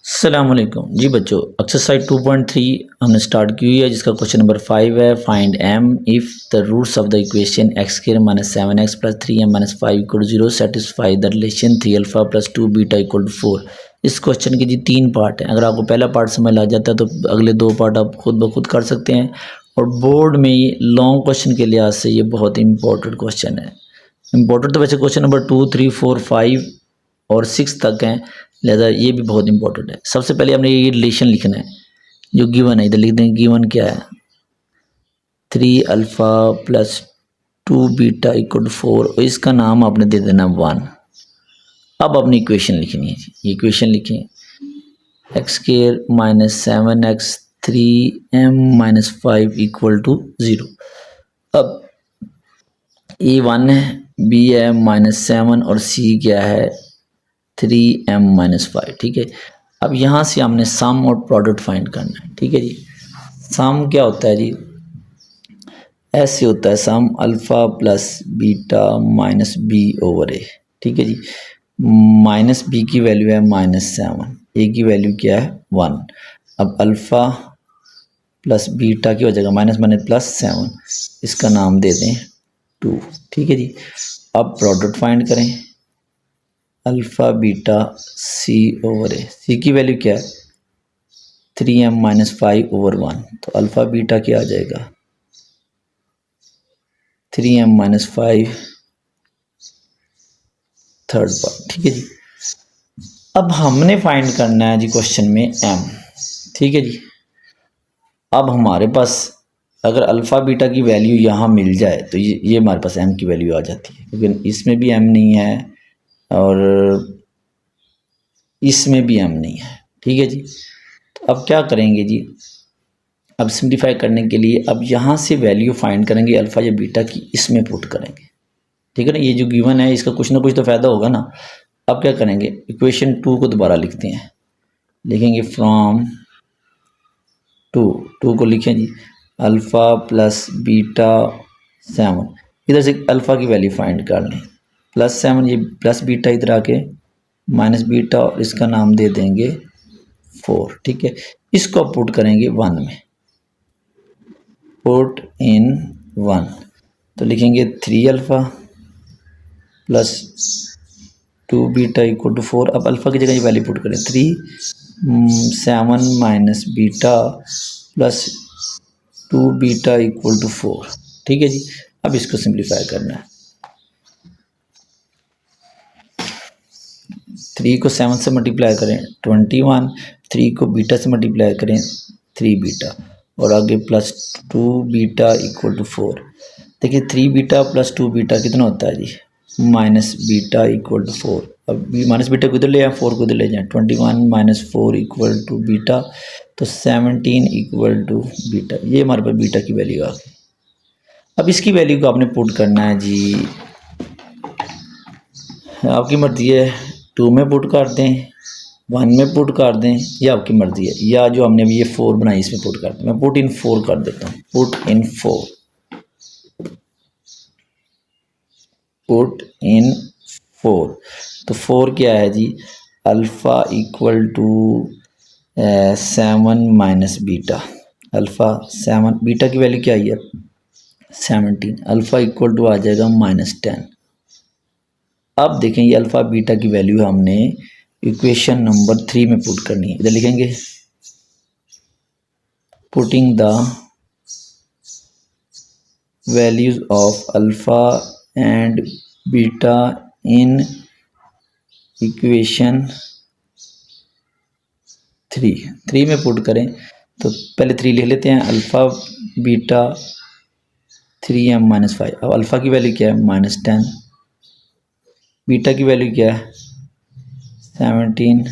अस्सलामुअलैकुम जी बच्चों, एक्सरसाइज 2.3 हमने स्टार्ट की हुई है जिसका क्वेश्चन नंबर 5 है। Find m if the roots of the equation x square minus 7x plus 3m minus 5 equal to 0 satisfy the relation 3 alpha plus 2 beta equal to 4। इस question के जी 3 पार्ट हैं। अगर आपको पहला पार्ट समझ आ जाता है तो अगले 2 पार्ट आप खुद ब खुद कर सकते हैं। और बोर्ड में ये लॉन्ग क्वेश्चन के लिहाज से ये बहुत इंपॉर्टेंट क्वेश्चन है। इंपॉर्टेंट तो वैसे क्वेश्चन नंबर 2, 3, 4, 5 और 6 तक हैं, लिहाजा ये भी बहुत इंपॉर्टेंट है। सबसे पहले हमने ये रिलेशन लिखना है जो गिवन है। इधर लिख देंगे गिवन क्या है, 3 alpha plus 2 beta equal to 4 और इसका नाम आपने दे देना 1। अब अपनी इक्वेशन लिखनी है जी। ये इक्वेशन लिखें, x square minus 7x 3m minus 5 equal to 0। अब ए 1 है, बी है -7 और सी क्या है 3m माइनस 5। ठीक है, अब यहाँ से हमने सम और प्रोडक्ट फाइंड करना है। ठीक है जी, सम क्या होता है जी, ऐसे होता है sum alpha plus beta minus B over A. ठीक है जी, माइनस बी की वैल्यू है -7, ए की वैल्यू क्या है 1। अब अल्फ़ा प्लस बीटा की हो जाएगा माइनस माइनस प्लस 7, इसका नाम दे दें 2। ठीक है जी, अब प्रोडक्ट फाइंड करें, अल्फ़ा बीटा सी ओवर ए। सी की वैल्यू क्या है 3m माइनस 5 ओवर 1, तो अल्फ़ा बीटा क्या आ जाएगा 3m माइनस 5 थर्ड पार्ट। ठीक है जी, अब हमने फाइंड करना है जी क्वेश्चन में m। ठीक है जी, अब हमारे पास अगर अल्फ़ा बीटा की वैल्यू यहाँ मिल जाए तो ये हमारे पास m की वैल्यू आ जाती है, लेकिन इसमें भी m नहीं है और इसमें भी m नहीं है। ठीक है जी, तो अब क्या करेंगे जी, अब सिंप्लीफाई करने के लिए अब यहाँ से वैल्यू फाइंड करेंगे अल्फ़ा या बीटा की, इसमें पुट करेंगे। ठीक है ना, ये जो गिवन है इसका कुछ ना कुछ तो फ़ायदा होगा ना। अब क्या करेंगे, इक्वेशन 2 को दोबारा लिखते हैं, लिखेंगे फ्रॉम 2 को लिखें जी अल्फ़ा प्लस बीटा 7, इधर से अल्फ़ा की वैल्यू फाइंड कर लें +7, ये प्लस बीटा इधर आके माइनस बीटा और इसका नाम दे देंगे 4। ठीक है, इसको पुट करेंगे 1 में, पुट इन 1, तो लिखेंगे 3 alpha plus 2 beta equal to 4। अब अल्फ़ा की जगह ये वैल्यू पुट करें 7 minus beta plus 2 beta equal to 4। ठीक है जी, अब इसको सिंप्लीफाई करना है, 3 को 7 से मल्टीप्लाई करें 21, 3 को बीटा से मल्टीप्लाई करें 3 बीटा और आगे प्लस 2 बीटा इक्वल टू 4। देखिए 3 बीटा प्लस 2 बीटा कितना होता है जी माइनस बीटा इक्वल टू 4। अब माइनस बीटा को इधर ले आए, 4 को इधर ले जाएं, 21 माइनस 4 इक्वल टू बीटा, तो 17 इक्वल टू बीटा। ये हमारे पास बीटा की वैल्यू आ गई। अब इसकी वैल्यू को आपने पुट करना है जी, आपकी मर्जी है 2 में पुट कर दें, 1 में पुट कर दें, या आपकी मर्जी है, या जो हमने अभी ये 4 बनाई इसमें पुट कर दें। मैं पुट इन 4 कर देता हूँ, पुट इन 4, पुट इन 4। तो 4 क्या है जी, alpha equal to 7 minus beta, alpha 7, beta की वैल्यू क्या आई है 17, अल्फ़ा इक्वल टू आ जाएगा -10। अब देखें ये अल्फ़ा बीटा की वैल्यू हमने इक्वेशन नंबर 3 में पुट करनी है। इधर लिखेंगे putting the values of alpha and beta in equation 3 में पुट करें, तो पहले 3 लिख लेते हैं, अल्फ़ा बीटा 3m माइनस 5। अब अल्फ़ा की वैल्यू क्या है -10, बीटा की वैल्यू क्या है 17,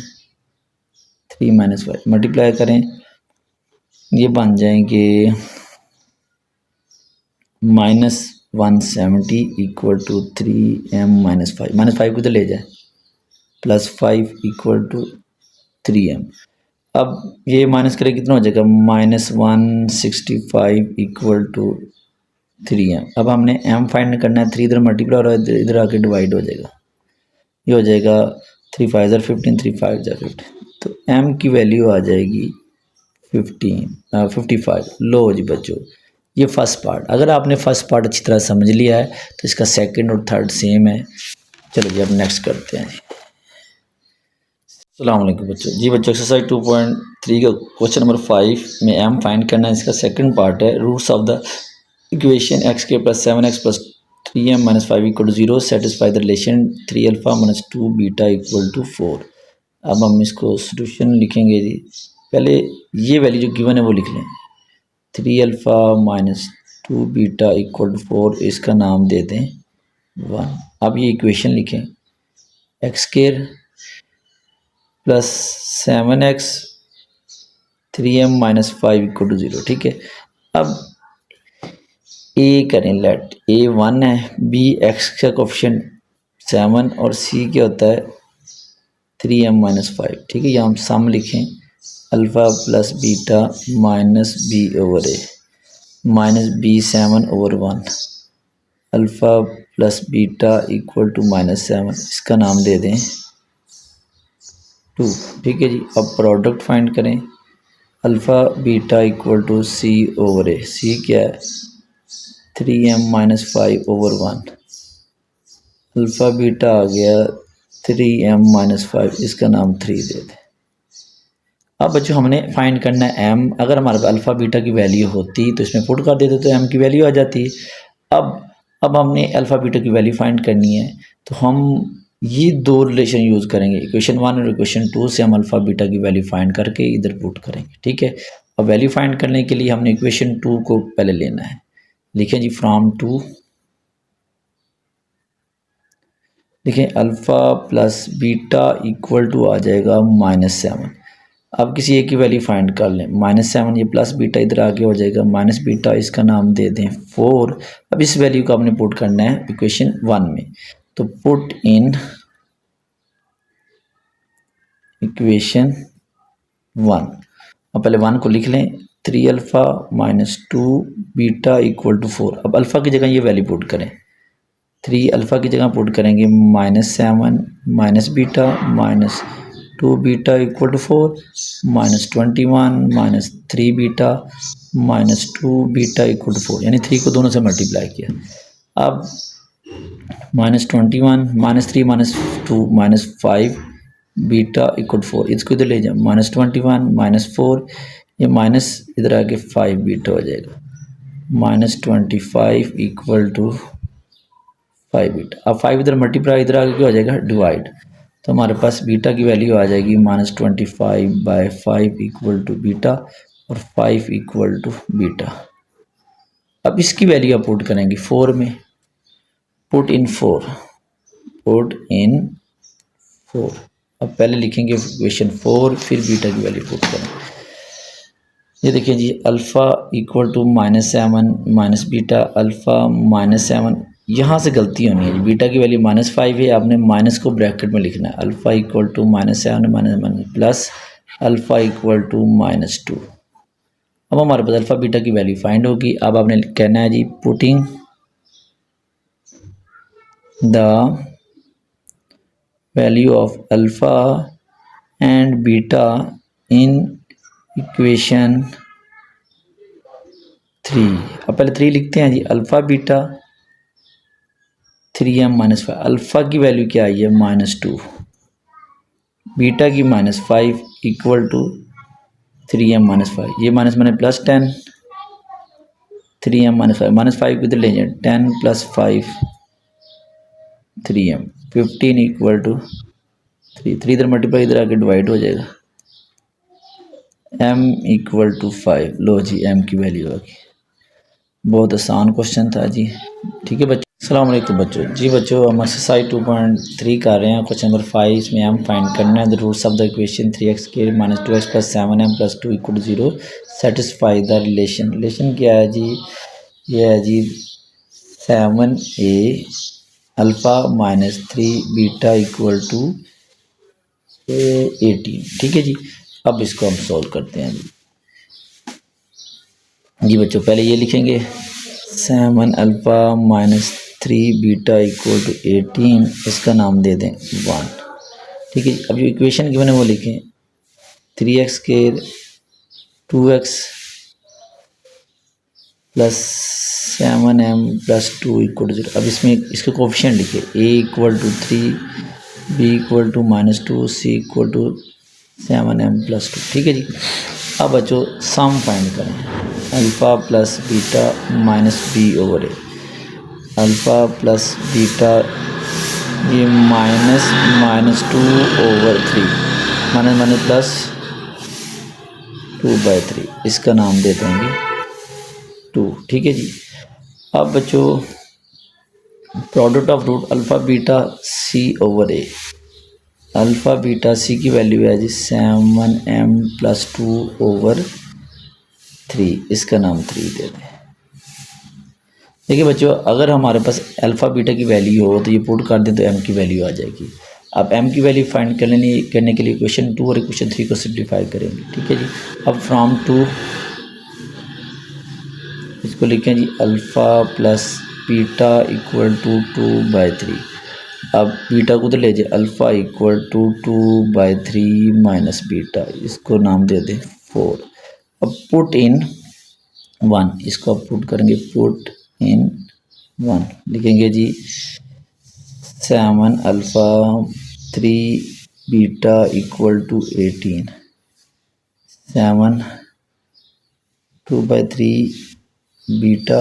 3 माइनस 5 मल्टीप्लाई करें, ये बन जाएंगे -170 इक्वल टू 3m माइनस 5, -5 को तो ले जाए, +5 इक्वल टू 3m। अब ये माइनस करें कितना हो जाएगा -165 इक्वल टू 3m। अब हमने m फाइंड करना है, 3 इधर मल्टीप्लाई और इधर आके डिवाइड हो जाएगा, ये हो जाएगा 3 5 ज़र 15, 3 5 ज़र 15, तो m की वैल्यू आ जाएगी 55। लो जी बच्चों, ये फर्स्ट पार्ट। अगर आपने फर्स्ट पार्ट अच्छी तरह समझ लिया है तो इसका सेकंड और थर्ड सेम है। चलो जी अब नेक्स्ट करते हैं जी। अस्सलाम वालेकुम बच्चों। जी बच्चों एक्सरसाइज 2.3 का क्वेश्चन नंबर 5 में m फाइंड करना है। इसका सेकंड पार्ट है roots of the equation x² + 7x + 3m - 5 = 0 satisfy the relation 3α - 2β = 4। अब हम इसको सॉल्यूशन लिखेंगे जी। पहले ये वैल्यू जो गिवन है वो लिख लें, 3α - 2β = 4, इसका नाम दे दें 1। अब ये इक्वेशन लिखें, x² + 7x 3m - 5 = 0। ठीक है, अब ए करें, लेट ए 1 है, बी एक्स का कोफिशिएंट 7 और सी क्या होता है 3m - 5। ठीक है, यहाँ हम सम लिखें, alpha + beta - b/a minus b/7/1, alpha + beta = -7, इसका नाम दे दें 2। ठीक है जी, अब प्रोडक्ट फाइंड करें, अल्फ़ा बीटा = c/a, सी क्या है 3m - 5/1, अल्फ़ा बीटा आ गया 3m - 5, इसका नाम 3 दे दें। अब बच्चों हमने फाइंड करना है m। अगर हमारे पास अल्फ़ा बीटा की वैल्यू होती तो इसमें पुट कर देते तो m की वैल्यू आ जाती। अब हमने अल्फ़ा बीटा की वैल्यू फाइंड करनी है, तो हम ये दो रिलेशन यूज़ करेंगे, इक्वेशन 1 और इक्वेशन 2 से हम अल्फ़ा बीटा की वैल्यू फाइंड करके इधर पुट करेंगे। ठीक है, अब वैल्यू फाइंड करने के लिए हमने इक्वेशन 2 को पहले लेना है। लिखें जी, फ्रॉम 2 देखें अल्फ़ा + बीटा = आ जाएगा -7। अब किसी एक की वैल्यू फाइंड कर लें, -7, ये प्लस बीटा इधर आगे हो जाएगा माइनस बीटा, इसका नाम दे दें 4। अब इस वैल्यू को आपने पुट करना है इक्वेशन 1 में, तो पुट इन इक्वेशन 1। अब पहले 1 को लिख लें, 3α - 2β = 4। अब अल्फ़ा की जगह ये वैल्यू पुट करें, 3 अल्फ़ा की जगह पुट करेंगे -7 माइनस बीटा माइनस 2β = 4 -21 - 3β -2β = 4, यानी 3 को दोनों से मल्टीप्लाई किया। अब -21 -3 -2 -5 बीटा = 4, इसको इधर ले जाओ, -21 -4, ये माइनस इधर आके 5 बीटा हो जाएगा, -25 = 5 बीटा। अब 5 इधर मल्टीप्लाई, इधर आगे क्या हो जाएगा डिवाइड, तो हमारे पास बीटा की वैल्यू आ जाएगी -25/5 = बीटा और 5 = बीटा। अब इसकी वैल्यू आप पुट करेंगे 4 में, पुट इन 4, पुट इन 4। अब पहले लिखेंगे इक्वेशन 4, फिर बीटा की वैल्यू पुट करेंगे। ये देखिए जी, अल्फ़ा = -7 माइनस बीटा, अल्फ़ा -7, यहाँ से गलती होनी है, बीटा की वैल्यू -5 है, आपने माइनस को ब्रैकेट में लिखना है, अल्फ़ा = -7 माइनस प्लस अल्फ़ा = -2। अब हमारे पास अल्फ़ा बीटा की वैल्यू फाइंड होगी। अब आपने कहना है जी, putting the value of alpha and beta in equation 3। अब पहले 3 लिखते हैं जी, अल्फ़ा बीटा 3m - 5, अल्फ़ा की वैल्यू क्या आई है -2, बीटा की -5 = 3m - 5, ये माइनस मैंने +10, 3m - 5 -5 किधर ले जाए, 10 + 5 3m, 15 = 3 इधर मल्टीप्लाई, इधर आके डिवाइड हो जाएगा, m = 5। लो जी, m की वैल्यू आ गई। बहुत आसान क्वेश्चन था जी। ठीक है बच्चों, अस्सलाम वालेकुम बच्चों। जी बच्चों, हम एक्सरसाइज 2.3 कर रहे हैं, क्वेश्चन नंबर 5। इसमें हम फाइंड करना है the roots of the equation 3x² - 2x + 7m + 2 = 0 satisfy the relation क्या है जी, ये है जी 7a अल्फ़ा - 3β = 18। ठीक है जी, अब इसको हम सॉल्व करते हैं जी बच्चों। पहले ये लिखेंगे 7 अल्फ़ा - 3β = 18, इसका नाम दे दें 1। ठीक है। अब जो इक्वेशन की मैंने वो लिखें 3x square 2x plus 7m plus 2 equal to 0। अब इसमें इसके कोफिशिएंट लिखे a equal to 3, b equal to -2, c equal to 7m plus 2। ठीक है जी। अब बच्चों सम फाइंड करें, alpha plus beta minus B over A, alpha plus beta ये -2 ओवर 3 माइनस प्लस 2/3, इसका नाम दे देंगे 2। ठीक है जी। अब बच्चों product of root alpha beta C over A, alpha beta C की वैल्यू है जी 7m प्लस 2 ओवर 3, इसका नाम 3 दे दें। देखिए बच्चों अगर हमारे पास अल्फ़ा बीटा की वैल्यू हो तो ये पुट कर दें तो m की वैल्यू आ जाएगी। अब m की वैल्यू फाइंड करने के लिए क्वेश्चन 2 और क्वेश्चन 3 को सिम्प्लीफाई करेंगे। ठीक है जी। अब फ्रॉम 2 इसको लिखें जी alpha plus beta equal to 2/3। अब बीटा को तो ले जाए, alpha equal to 2/3 minus beta, इसको नाम दे दें 4। अब पुट इन 1, इसको अब पुट करेंगे, पुट इन 1 लिखेंगे जी 7 alpha 3 beta equal to 18, 7 2/3 beta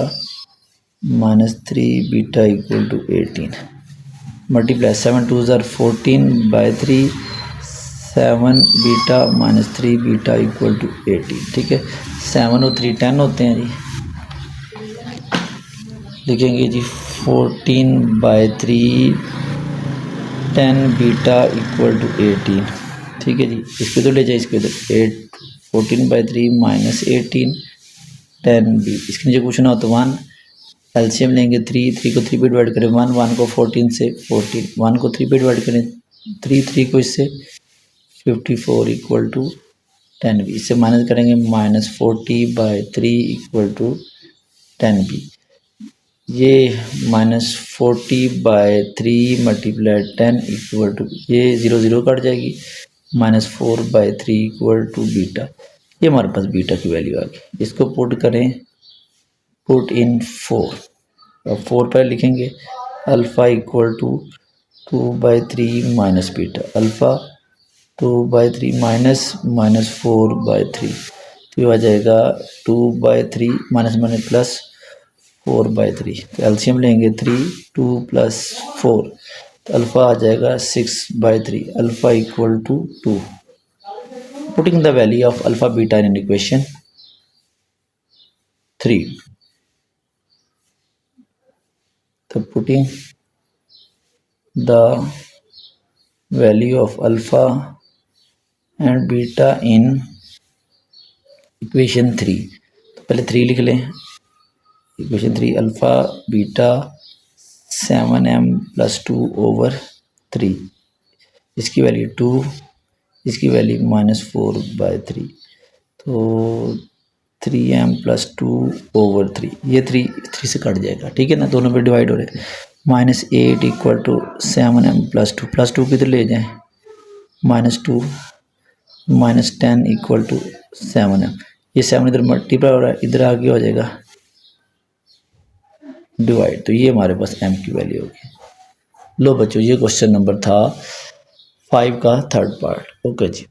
minus 3 beta equal to 18 multiply 7 2 ज़ार 14/3 7 beta minus 3 beta equal to 18। ठीक है। 7 और 3 10 होते हैं जी, लिखेंगे जी 14/3 10 बीटा इक्वल टू 18। ठीक है जी। इसको तो ले जाए, इसके उधर 8 14/3 माइनस 18 10 बी, इसके नीचे पूछना हो तो 1 एलसीएम लेंगे 3 को 3 पे डिवाइड करें 1 को 14 से 14, 1 को 3 पे डिवाइड करें 3 को इससे 54 इक्वल टू 10 बी, इससे माइनस करेंगे -40/3 इक्वल टू 10 बी। ये -40/3 मल्टीप्लाई 10 इक्वल टू, ये 0 0 कट जाएगी, -4/3 इक्वल टू बीटा। ये हमारे पास बीटा की वैल्यू आ गई। इसको पुट करें, पुट इन 4। अब 4 पर लिखेंगे alpha equal to 2/3 minus beta, alpha 2/3 minus -4/3, तो ये आ जाएगा 2/3 माइनस प्लस 4/3। तो एलसीएम लेंगे 3 2 प्लस 4, तो अल्फ़ा आ जाएगा 6/3, alpha equal to 2। Putting the value of alpha beta in equation 3, तो putting the value of alpha and beta in equation 3, तो पहले 3 लिख लें, equation 3 alpha beta 7m plus 2 over 3, इसकी वैल्यू 2, इसकी वैल्यू -4/3, तो 3m प्लस 2 ओवर 3, ये 3 से कट जाएगा। ठीक है ना, दोनों पे डिवाइड हो रहे हैं। -8 इक्वल टू 7m प्लस 2 किधर ले जाएं, -2 -10 इक्वल टू 7m, ये 7 इधर मल्टीप्लाई हो रहा है, इधर आगे हो जाएगा डिवाइड, तो ये हमारे पास m की वैल्यू होगी। लो बच्चों ये क्वेश्चन नंबर था 5 का थर्ड पार्ट। ओके जी।